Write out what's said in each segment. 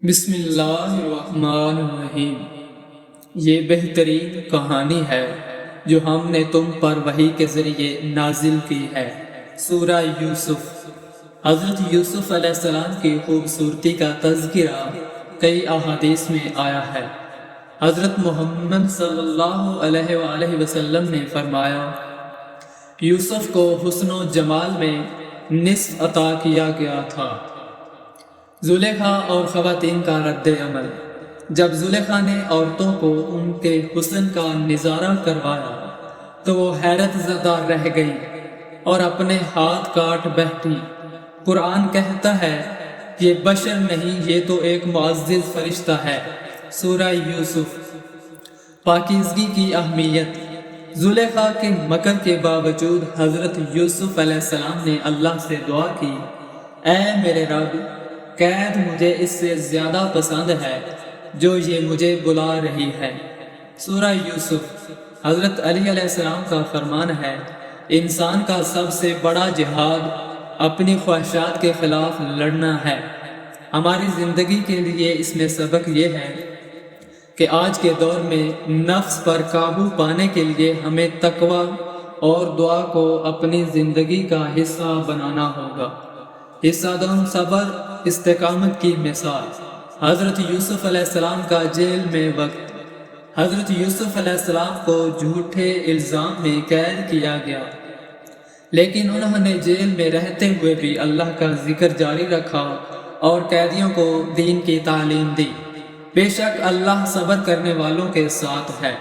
بسم اللہ الرحمن الرحیم۔ یہ بہترین کہانی ہے جو ہم نے تم پر وحی کے ذریعے نازل کی ہے۔ سورہ یوسف۔ حضرت یوسف علیہ السلام کی خوبصورتی کا تذکرہ کئی احادیث میں آیا ہے۔ حضرت محمد صلی اللہ علیہ وآلہ وسلم نے فرمایا، یوسف کو حسن و جمال میں نصف عطا کیا گیا تھا۔ زلیخا اور خواتین کا رد عمل۔ جب زلیخا نے عورتوں کو ان کے حسن کا نظارہ کروایا تو وہ حیرت زدہ رہ گئی اور اپنے ہاتھ کاٹ بیٹھی۔ قرآن کہتا ہے، یہ بشر نہیں، یہ تو ایک معزز فرشتہ ہے۔ سورہ یوسف۔ پاکیزگی کی اہمیت۔ زلیخا کے مکر کے باوجود حضرت یوسف علیہ السلام نے اللہ سے دعا کی، اے میرے رب، قید مجھے اس سے زیادہ پسند ہے جو یہ مجھے بلا رہی ہے۔ سورہ یوسف۔ حضرت علی علیہ السلام کا فرمان ہے، انسان کا سب سے بڑا جہاد اپنی خواہشات کے خلاف لڑنا ہے۔ ہماری زندگی کے لیے اس میں سبق یہ ہے کہ آج کے دور میں نفس پر قابو پانے کے لیے ہمیں تقوی اور دعا کو اپنی زندگی کا حصہ بنانا ہوگا۔ حصہ دم صبر استقامت کی مثال۔ حضرت یوسف علیہ السلام کا جیل میں وقت۔ حضرت یوسف علیہ السلام کو جھوٹے الزام میں قید کیا گیا، لیکن انہوں نے جیل میں رہتے ہوئے بھی اللہ کا ذکر جاری رکھا اور قیدیوں کو دین کی تعلیم دی۔ بے شک اللہ صبر کرنے والوں کے ساتھ ہے۔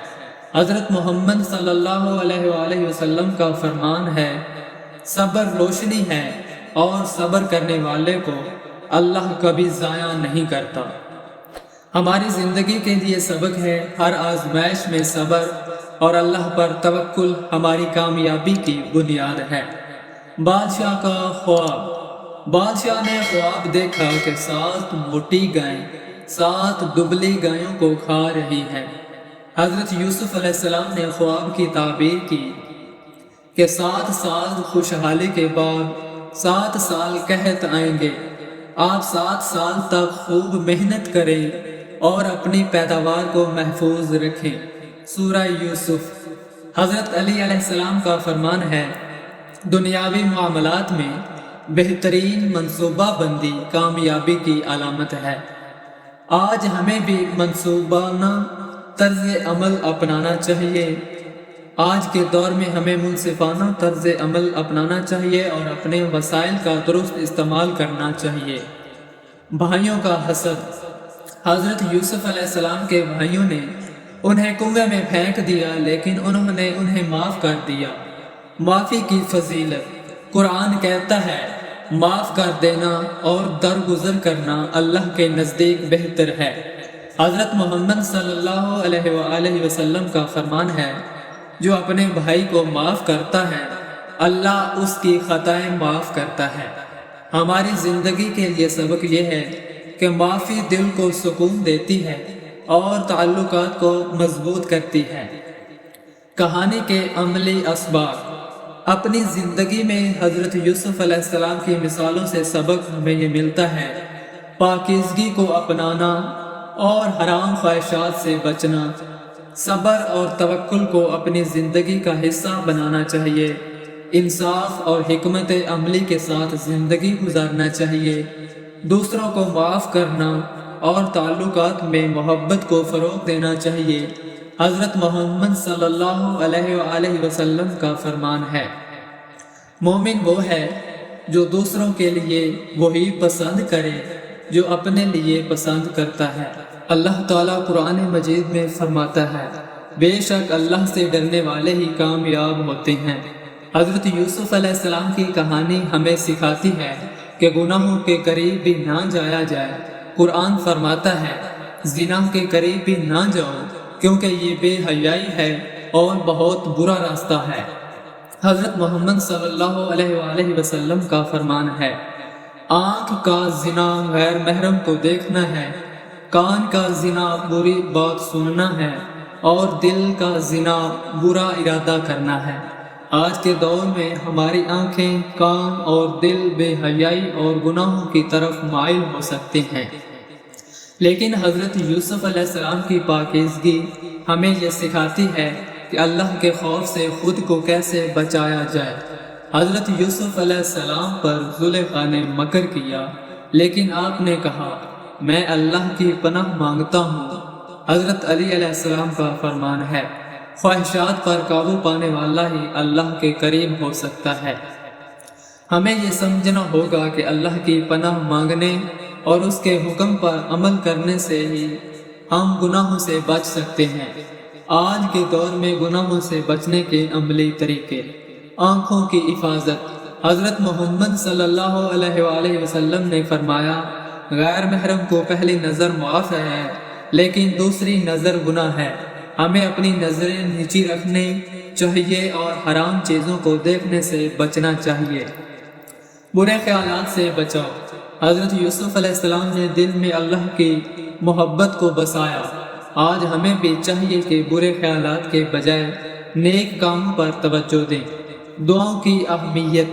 حضرت محمد صلی اللہ علیہ وآلہ وسلم کا فرمان ہے، صبر روشنی ہے اور صبر کرنے والے کو اللہ کبھی ضائع نہیں کرتا۔ ہماری زندگی کے لیے سبق ہے، ہر آزمائش میں صبر اور اللہ پر توکل ہماری کامیابی کی بنیاد ہے۔ بادشاہ کا خواب۔ بادشاہ نے خواب دیکھا کہ 7 موٹی گائیں 7 دبلی گایوں کو کھا رہی ہیں۔ حضرت یوسف علیہ السلام نے خواب کی تعبیر کی کہ 7 سال خوشحالی کے بعد 7 سال قحط آئیں گے۔ آپ 7 سال تک خوب محنت کریں اور اپنی پیداوار کو محفوظ رکھیں۔ سورہ یوسف۔ حضرت علی علیہ السلام کا فرمان ہے، دنیاوی معاملات میں بہترین منصوبہ بندی کامیابی کی علامت ہے۔ آج ہمیں بھی منصوبانہ طرز عمل اپنانا چاہیے۔ آج کے دور میں ہمیں منصفانہ طرز عمل اپنانا چاہیے اور اپنے وسائل کا درست استعمال کرنا چاہیے۔ بھائیوں کا حسد۔ حضرت یوسف علیہ السلام کے بھائیوں نے انہیں کنویں میں پھینک دیا، لیکن انہوں نے انہیں معاف کر دیا۔ معافی کی فضیلت۔ قرآن کہتا ہے، معاف کر دینا اور درگزر کرنا اللہ کے نزدیک بہتر ہے۔ حضرت محمد صلی اللہ علیہ وآلہ وسلم کا فرمان ہے، جو اپنے بھائی کو معاف کرتا ہے اللہ اس کی خطائیں معاف کرتا ہے۔ ہماری زندگی کے لیے سبق یہ ہے کہ معافی دل کو سکون دیتی ہے اور تعلقات کو مضبوط کرتی ہے۔ کہانی کے عملی اسباق۔ اپنی زندگی میں حضرت یوسف علیہ السلام کی مثالوں سے سبق ہمیں یہ ملتا ہے، پاکیزگی کو اپنانا اور حرام خواہشات سے بچنا، صبر اور توکل کو اپنی زندگی کا حصہ بنانا چاہیے، انصاف اور حکمت عملی کے ساتھ زندگی گزارنا چاہیے، دوسروں کو معاف کرنا اور تعلقات میں محبت کو فروغ دینا چاہیے۔ حضرت محمد صلی اللہ علیہ وآلہ وسلم کا فرمان ہے، مومن وہ ہے جو دوسروں کے لیے وہی پسند کرے جو اپنے لیے پسند کرتا ہے۔ اللہ تعالیٰ قرآن مجید میں فرماتا ہے، بے شک اللہ سے ڈرنے والے ہی کامیاب ہوتے ہیں۔ حضرت یوسف علیہ السلام کی کہانی ہمیں سکھاتی ہے کہ گناہوں کے قریب بھی نہ جایا جائے۔ قرآن فرماتا ہے، زنا کے قریب بھی نہ جاؤ کیونکہ یہ بے حیائی ہے اور بہت برا راستہ ہے۔ حضرت محمد صلی اللہ علیہ وآلہ وسلم کا فرمان ہے، آنکھ کا زنا غیر محرم کو دیکھنا ہے، کان کا زنا بری بات سننا ہے اور دل کا زنا برا ارادہ کرنا ہے۔ آج کے دور میں ہماری آنکھیں، کان اور دل بے حیائی اور گناہوں کی طرف مائل ہو سکتے ہیں، لیکن حضرت یوسف علیہ السلام کی پاکیزگی ہمیں یہ سکھاتی ہے کہ اللہ کے خوف سے خود کو کیسے بچایا جائے۔ حضرت یوسف علیہ السلام پر زلیخا نے مکر کیا، لیکن آپ نے کہا میں اللہ کی پناہ مانگتا ہوں۔ حضرت علی علیہ السلام کا فرمان ہے خواہشات پر قابو پانے والا ہی اللہ کے قریب ہو سکتا ہے۔ ہمیں یہ سمجھنا ہوگا کہ اللہ کی پناہ مانگنے اور اس کے حکم پر عمل کرنے سے ہی ہم گناہوں سے بچ سکتے ہیں۔ آج کے دور میں گناہوں سے بچنے کے عملی طریقے: آنکھوں کی حفاظت۔ حضرت محمد صلی اللہ علیہ وآلہ وسلم نے فرمایا غیر محرم کو پہلی نظر معاف ہے، لیکن دوسری نظر گناہ ہے۔ ہمیں اپنی نظریں نیچی رکھنے چاہیے اور حرام چیزوں کو دیکھنے سے بچنا چاہیے۔ برے خیالات سے بچاؤ۔ حضرت یوسف علیہ السلام نے دل میں اللہ کی محبت کو بسایا۔ آج ہمیں بھی چاہیے کہ برے خیالات کے بجائے نیک کاموں پر توجہ دیں۔ دعاؤں کی اہمیت۔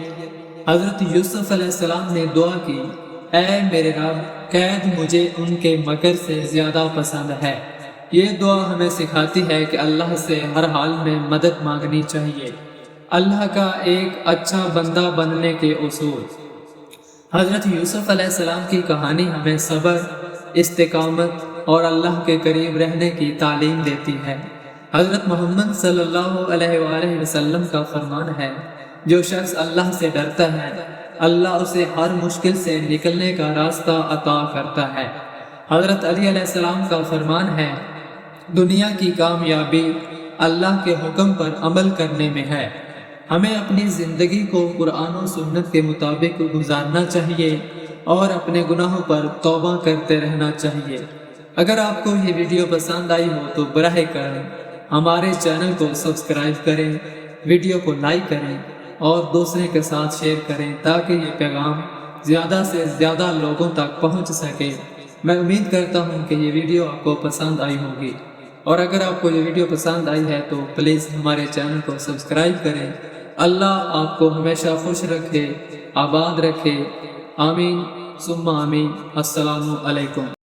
حضرت یوسف علیہ السلام نے دعا کی اے میرے رب، قید مجھے ان کے مکر سے زیادہ پسند ہے۔ یہ دعا ہمیں سکھاتی ہے کہ اللہ سے ہر حال میں مدد مانگنی چاہیے۔ اللہ کا ایک اچھا بندہ بننے کے اصول۔ حضرت یوسف علیہ السلام کی کہانی ہمیں صبر، استقامت اور اللہ کے قریب رہنے کی تعلیم دیتی ہے۔ حضرت محمد صلی اللہ علیہ وآلہ وسلم کا فرمان ہے جو شخص اللہ سے ڈرتا ہے اللہ اسے ہر مشکل سے نکلنے کا راستہ عطا کرتا ہے۔ حضرت علی علیہ السلام کا فرمان ہے دنیا کی کامیابی اللہ کے حکم پر عمل کرنے میں ہے۔ ہمیں اپنی زندگی کو قرآن و سنت کے مطابق گزارنا چاہیے اور اپنے گناہوں پر توبہ کرتے رہنا چاہیے۔ اگر آپ کو یہ ویڈیو پسند آئی ہو تو براہ کرم ہمارے چینل کو سبسکرائب کریں، ویڈیو کو لائک کریں اور دوسرے کے ساتھ شیئر کریں تاکہ یہ پیغام زیادہ سے زیادہ لوگوں تک پہنچ سکے۔ میں امید کرتا ہوں کہ یہ ویڈیو آپ کو پسند آئی ہوگی، اور اگر آپ کو یہ ویڈیو پسند آئی ہے تو پلیز ہمارے چینل کو سبسکرائب کریں۔ اللہ آپ کو ہمیشہ خوش رکھے، آباد رکھے، آمین ثم آمین۔ السلام علیکم۔